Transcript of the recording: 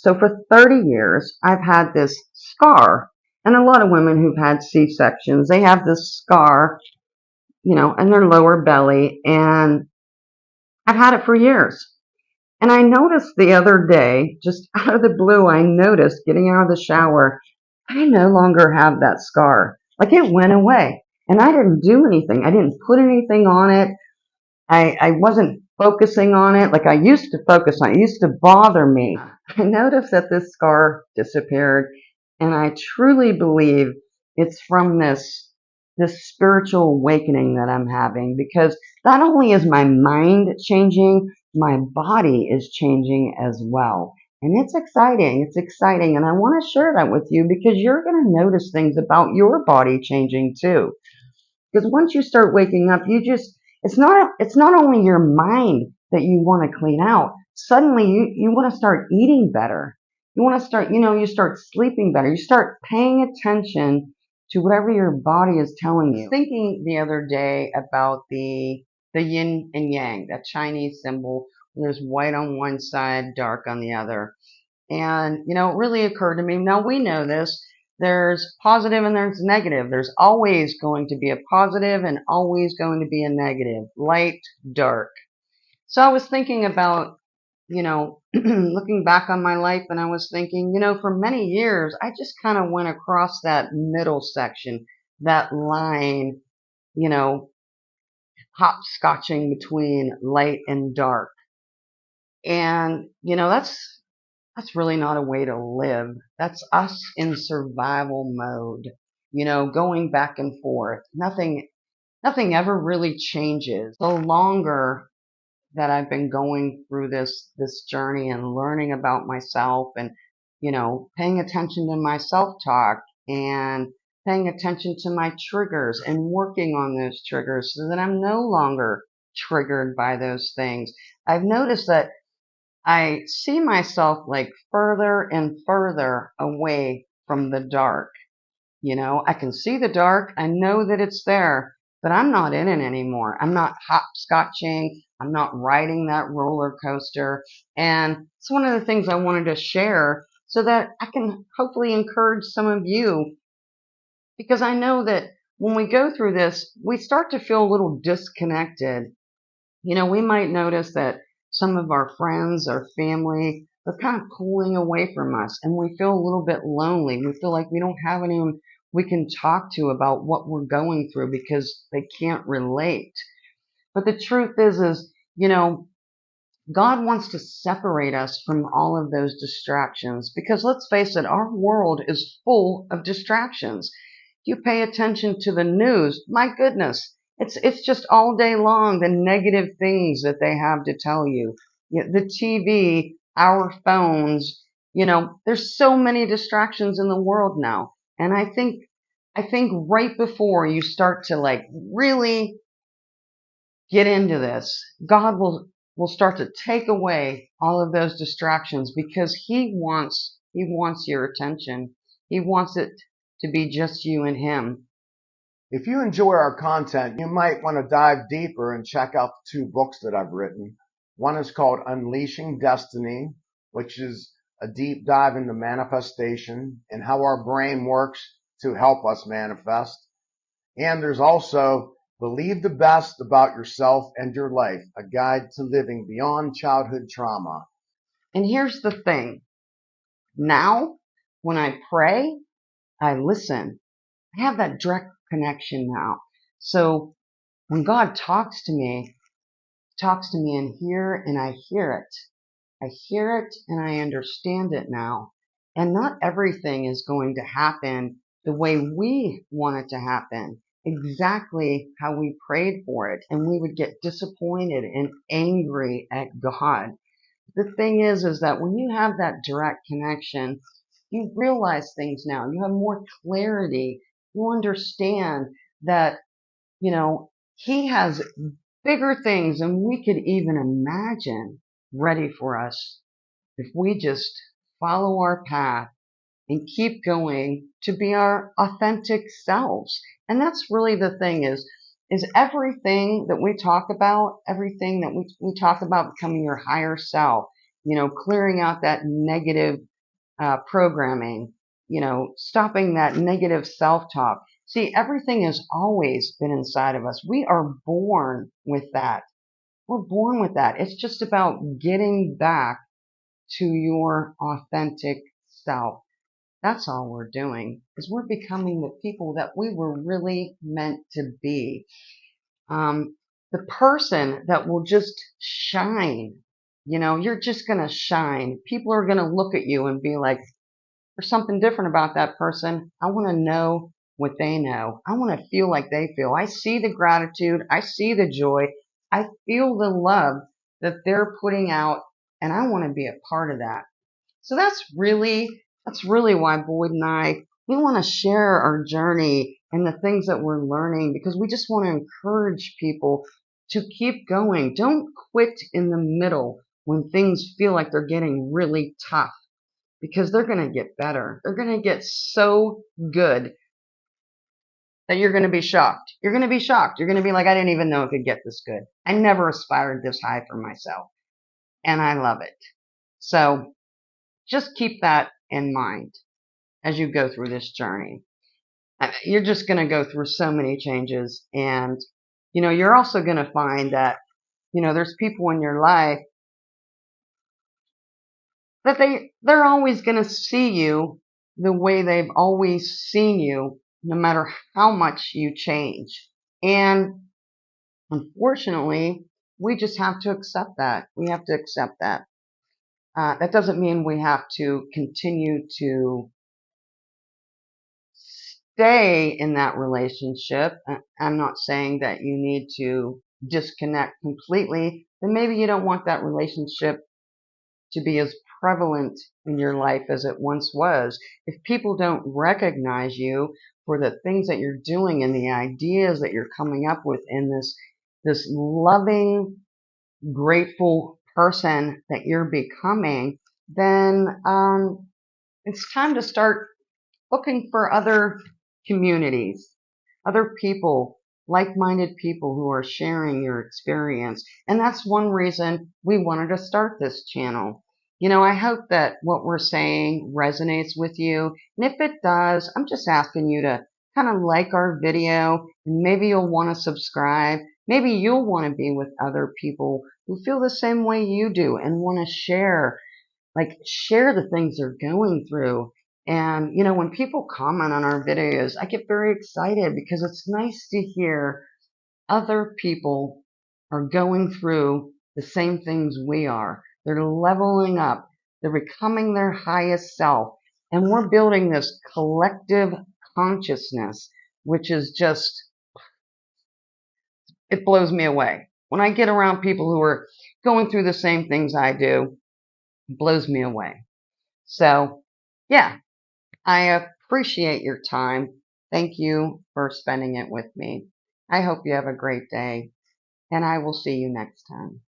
So for 30 years, I've had this scar. And a lot of women who've had C-sections, they have this scar, in their lower belly. And I've had it for years. And I noticed the other day, just out of the blue, I noticed getting out of the shower, I no longer have that scar. Like it went away. And I didn't do anything. I didn't put anything on it. I wasn't focusing on it like I used to focus on it. It used to bother me. I noticed that this scar disappeared, and I truly believe it's from this spiritual awakening that I'm having, because not only is my mind changing, my body is changing as well. And it's exciting. It's exciting. And I want to share that with you because you're going to notice things about your body changing too. Because once you start waking up, it's not only your mind that you want to clean out. Suddenly you want to start eating better. You want to start, you start sleeping better. You start paying attention to whatever your body is telling you. I was thinking the other day about the yin and yang, that Chinese symbol. There's white on one side, dark on the other. And, it really occurred to me. Now we know this. There's positive and there's negative. There's always going to be a positive and always going to be a negative, light, dark. So I was thinking about, looking back on my life, and I was thinking, for many years, I just kind of went across that middle section, that line, you know, hopscotching between light and dark. And, that's really not a way to live. That's us in survival mode, going back and forth. Nothing ever really changes. The longer that I've been going through this journey and learning about myself and, paying attention to my self-talk and paying attention to my triggers and working on those triggers so that I'm no longer triggered by those things. I've noticed that I see myself like further and further away from the dark. I can see the dark. I know that it's there, but I'm not in it anymore. I'm not hopscotching. I'm not riding that roller coaster. And it's one of the things I wanted to share so that I can hopefully encourage some of you, because I know that when we go through this, we start to feel a little disconnected. We might notice that some of our friends or family are kind of pulling away from us, and we feel a little bit lonely. We feel like we don't have anyone we can talk to about what we're going through because they can't relate. But the truth is, God wants to separate us from all of those distractions, because let's face it, our world is full of distractions. You pay attention to the news, my goodness, it's just all day long the negative things that they have to tell you. The TV, our phones, there's so many distractions in the world now. And I think right before you start to like really get into this, God will start to take away all of those distractions, because he wants your attention. He wants it to be just you and him. If you enjoy our content, you might want to dive deeper and check out the two books that I've written. One is called Unleashing Destiny, which is a deep dive into manifestation and how our brain works to help us manifest. And there's also Believe the Best About Yourself and Your Life, a guide to living beyond childhood trauma. And here's the thing. Now, when I pray, I listen. I have that direct connection now. So when God talks to me in here, and I hear it. I hear it and I understand it now. And not everything is going to happen the way we want it to happen, exactly how we prayed for it. And we would get disappointed and angry at God. The thing is that when you have that direct connection, you realize things now. You have more clarity. You understand that, He has bigger things than we could even imagine ready for us if we just follow our path and keep going to be our authentic selves. And that's really the thing is everything that we talk about, everything that we talk about becoming your higher self, clearing out that negative programming, stopping that negative self-talk. See, everything has always been inside of us. We are born with that. We're born with that. It's just about getting back to your authentic self. That's all we're doing, is we're becoming the people that we were really meant to be. Um, the person that will just shine. You're just going to shine. People are going to look at you and be like, there's something different about that person. I want to know what they know. I want to feel like they feel. I see the gratitude. I see the joy. I feel the love that they're putting out, and I want to be a part of that. So that's really why Boyd and I, we want to share our journey and the things that we're learning, because we just want to encourage people to keep going. Don't quit in the middle when things feel like they're getting really tough, because they're going to get better. They're going to get so good that you're going to be shocked. You're going to be shocked. You're going to be like, I didn't even know it could get this good. I never aspired this high for myself, and I love it. So just keep that in mind as you go through this journey. You're just going to go through so many changes, and you're also going to find that there's people in your life that they're always going to see you the way they've always seen you, no matter how much you change. And unfortunately, we just have to accept that. We have to accept that. That doesn't mean we have to continue to stay in that relationship. I'm not saying that you need to disconnect completely, but maybe you don't want that relationship to be as prevalent in your life as it once was. If people don't recognize you for the things that you're doing and the ideas that you're coming up with in this loving, grateful person that you're becoming, then it's time to start looking for other communities, other people, like-minded people who are sharing your experience. And that's one reason we wanted to start this channel. I hope that what we're saying resonates with you. And if it does, I'm just asking you to kind of like our video, and maybe you'll want to subscribe. Maybe you'll want to be with other people who feel the same way you do and want to share the things they're going through. And, when people comment on our videos, I get very excited, because it's nice to hear other people are going through the same things we are. They're leveling up. They're becoming their highest self. And we're building this collective consciousness, which is just, it blows me away. When I get around people who are going through the same things I do, it blows me away. So, yeah, I appreciate your time. Thank you for spending it with me. I hope you have a great day, and I will see you next time.